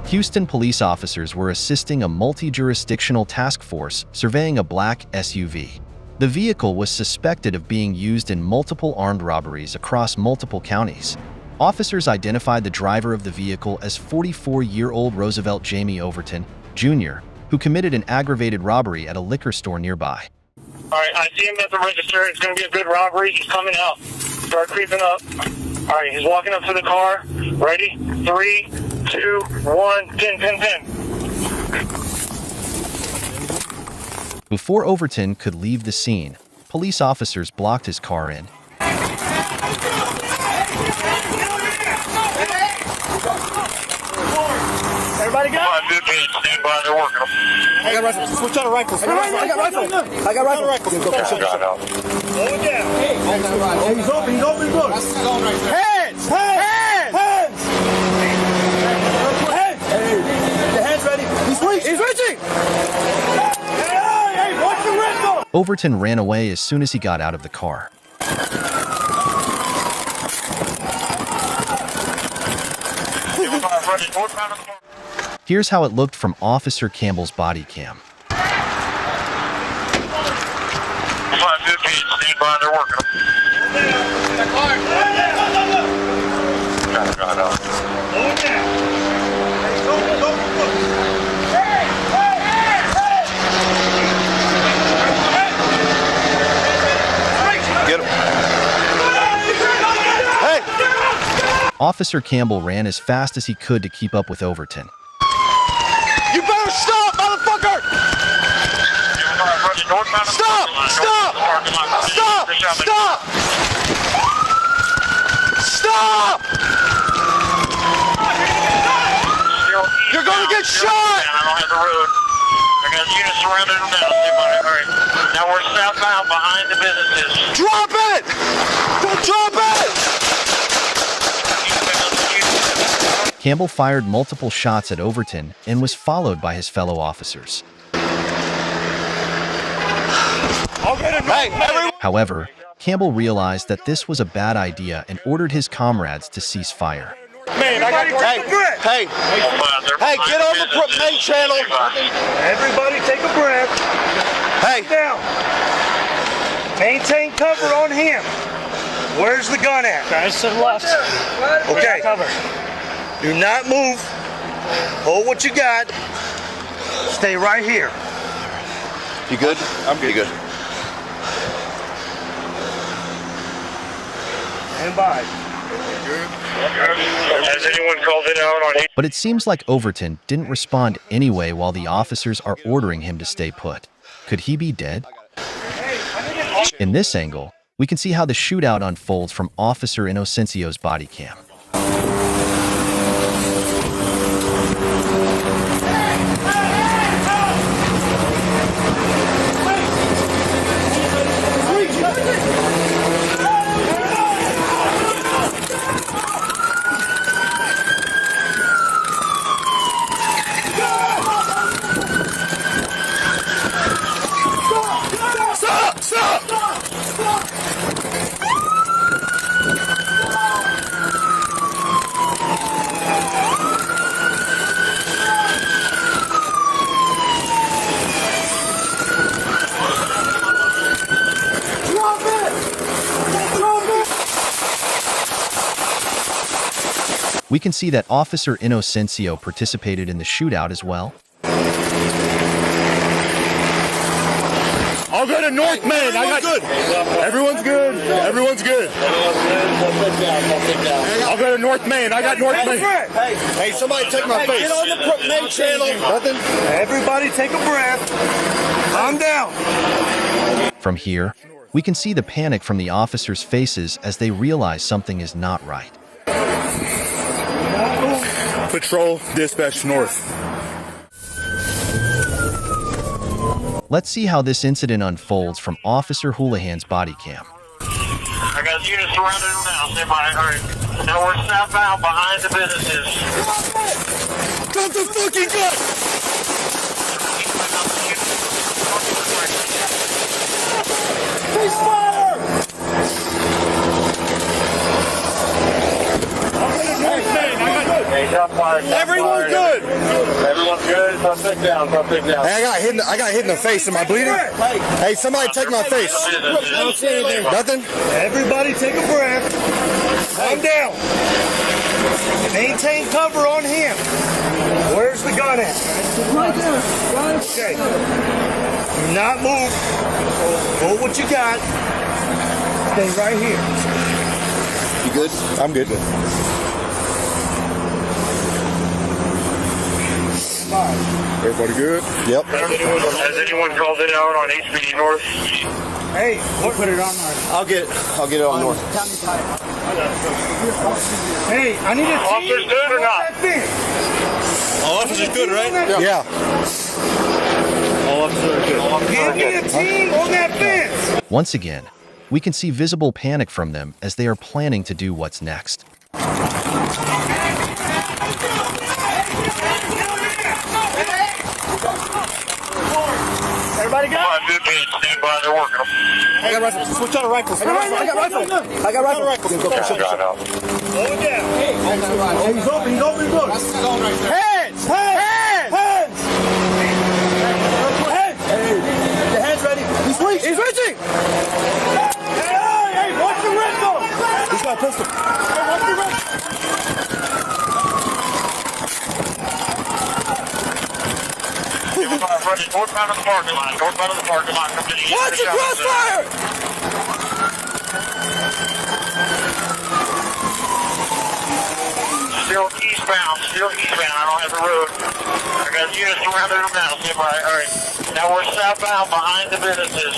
Houston police officers were assisting a multi-jurisdictional task force surveying a black SUV. The vehicle was suspected of being used in multiple armed robberies across multiple counties. Officers identified the driver of the vehicle as 44-year-old Roosevelt Jamie Overton, Jr., who committed an aggravated robbery at a liquor store nearby. All right, I see him at the register. It's going to be a good robbery. He's coming out. Start creeping up. All right, he's walking up to the car. Ready? 3, 2, 1, pin. Before Overton could leave the scene, police officers blocked his car in. Everybody go? Stand by, they're working. I got rifles. Switch out of rifles. I got rifles. I got rifles. Slow it down. Hey, he's open, look. Hands! Hey, the hands ready. He's reaching! Hey, watch your wrist! Overton ran away as soon as he got out of the car. Here's how it looked from Officer Campbell's body cam. 515, stand by, they're working. Get him. Hey! Officer Campbell ran as fast as he could to keep up with Overton. You better stop, motherfucker! Stop! You're gonna get shot! I don't have the road. I got units surrounding them now. All right. Now we're southbound behind the businesses. Drop it! Don't drop it! Campbell fired multiple shots at Overton and was followed by his fellow officers. However, Campbell realized that this was a bad idea and ordered his comrades to cease fire. Man, I got hey, get on the main channel. Everybody take a breath. Hey, Down. Maintain cover on him. Where's the gun at? Guys to the left. Okay. Cover. Do not move. Hold what you got. Stay right here. you good? I'm pretty good. Stand by. Has anyone called in out on But it seems like Overton didn't respond anyway while the officers are ordering him to stay put. Could he be dead? In this angle, we can see how the shootout unfolds from Officer Inocencio's body cam. We can see that Officer Inocencio participated in the shootout as well. I'll go to North Main. I got good. Everyone's good. Everyone's good. I'll go to North Main. I got North Main. Hey, somebody take my face. Get on the main channel. Nothing. Everybody take a breath. Calm down. From here, we can see the panic from the officers' faces as they realize something is not right. Patrol, dispatch north. Let's see how this incident unfolds from Officer Houlihan's body cam. I got units surrounding them now. Stay by. All right. Now we're southbound behind the businesses. Got the fucking gun! Ceasefire! shot fired. Everyone good. Everyone's good. Suspect down. Suspect down. Hey, I got hit in the face. Am I bleeding? Hey, somebody take my face. I don't see anything. Nothing? Everybody take a breath. Calm down. Maintain cover on him. Where's the gun at? Right there. Right. Okay. Do not move. Hold what you got. Stay right here. You good? I'm good. Everybody good? Yep. Has anyone called it out on HPD North? Hey, we'll put it on. I'll get it on north. Hey, I need a team. Officers good or not? All officers good, right? Yeah. All officers are good. Give me a team on that fence. Once again, we can see visible panic from them as they are planning to do what's next. Everybody got it? Stand by, they're working. I got rifles. Switch out of rifles. I got rifles. I got rifles. Got out. Slow it down. Hey, he's open. He's open. Look. Hands! Hands! Hands! Hands! Hey, the hands ready. He's reaching. He's reaching. Hey, watch the rifle. He's got a pistol. Hey, watch the rifle. Northbound of the parking lot. Northbound of the parking lot. Watch the crossfire! Still eastbound. Still eastbound. I don't have the road. I got units surrounding them now. Stand by. All right. Now we're southbound behind the businesses.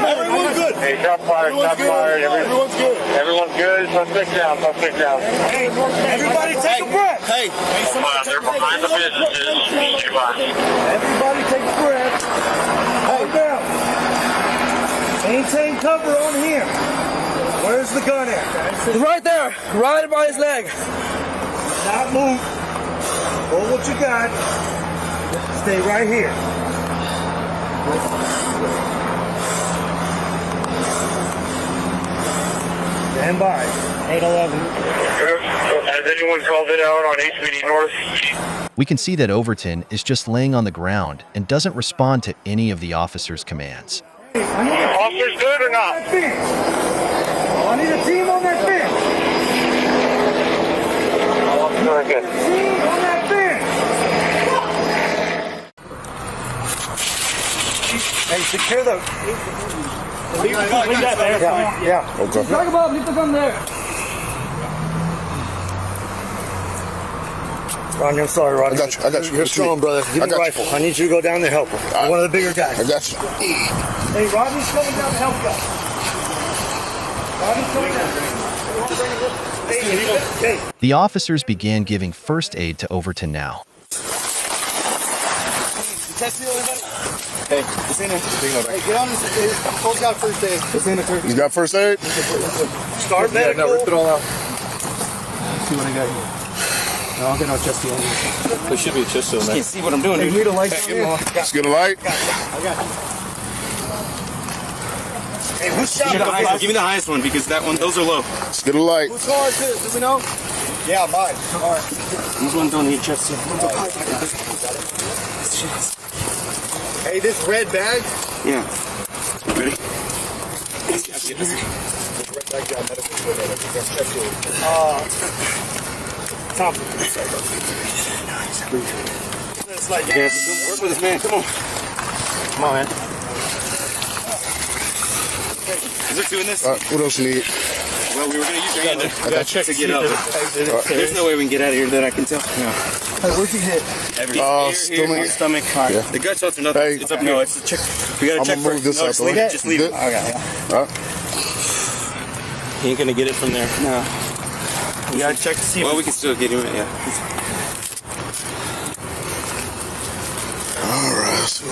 Everyone's good. Hey, shot fired. Shot fired. Everyone's good. Everyone's good. Suspect down. Suspect down. Hey, everybody take a breath. Hey, They're behind the businesses. everybody take a breath. Hold down. Maintain cover on him. Where's the gun at? Right there. Right by his leg. Not move. Hold what you got. Stay right here. Stand by. 811. Has anyone called it out on HPD North? We can see that Overton is just laying on the ground and doesn't respond to any of the officer's commands. Officers good or not? I need a team on that fence. Very good. Team on that fence. Hey, secure the... Leave that there. Yeah. Okay. Drag him up. Leave the gun there. Ronnie, I'm sorry, Ronnie. I got you. You're strong, brother. Give me a rifle. I need you to go down there and help him. You're one of the bigger guys. I got you. Hey, Ronnie's coming down to help you. Ronnie's coming down. Hey. The officers began giving first aid to Overton now. Hey, it's in it. Hey, get on this. Cole's got first aid. It's in it. You got first aid? Start medical. Yeah, no, rip it all out. See what I got here. No, I'll get no chest seal. There should be a chest seal, man. Can't see what I'm doing. Hey, you need a light? Let's get a light. I got it. Hey, who's shot? Give me the highest one because that one, those are low. Let's get a light. Whose car is this? Do we know? Yeah, mine. All right. These ones don't need chest seal. Hey, this red bag. Yeah. Ready? Tom. Yeah, work with us, man. Come on. Come on, man. Is it doing this? What else you need? Well, we were going to use your hand to get up. Right. There's no way we can get out of here that I can tell. No. Hey, where'd you hit? Stomach. Yeah. The gunshots are nothing. Hey. It's up here. No, it's a check. We got to I'm check gonna move this out just the leave way. it. Just leave it. Okay, yeah. All right. He ain't going to get it from there. No. We got to check to see. Well, we can still get him. Yeah. All right. So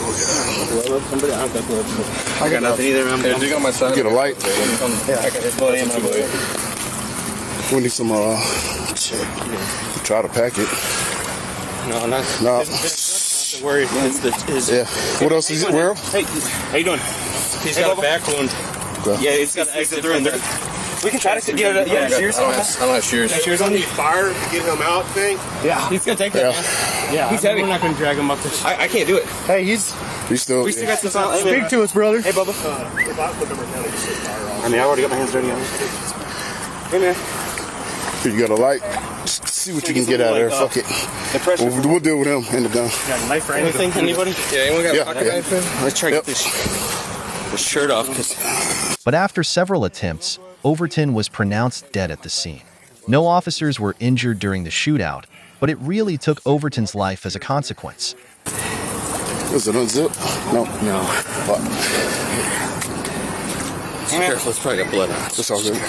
we got. I got nothing either. I'm Dig on my side. Get a light. Yeah, I got this bloody in my blade. We need some. Try to pack it. No, not. No. It's not the worry. It's his. Yeah. What else is it? Where? Hey, how you doing? He's got a back wound. Okay. Yeah, it's got an exit through there. We can try to get it. Yeah, shears. I don't have shears. Shears on the Fire to get him out thing. Yeah, he's gonna take that. Man. Yeah, he's heavy. We're not gonna drag him up this. I can't do it. Hey, he's still. We still got some time. Speak to us, brother. Hey, Bubba. I mean, I already got my hands dirty on it. Hey, man. Here, you got a light. See what you can get out of there. Fuck it. We'll deal with him and the gun. Got a knife or anything? Anybody? Yeah, anyone got a pocket knife in? Let's try to get this shirt off. But after several attempts, Overton was pronounced dead at the scene. No officers were injured during the shootout, but it really took Overton's life as a consequence. Is it unzip? No. No. What? Careful, let's probably got blood on it. That's all good.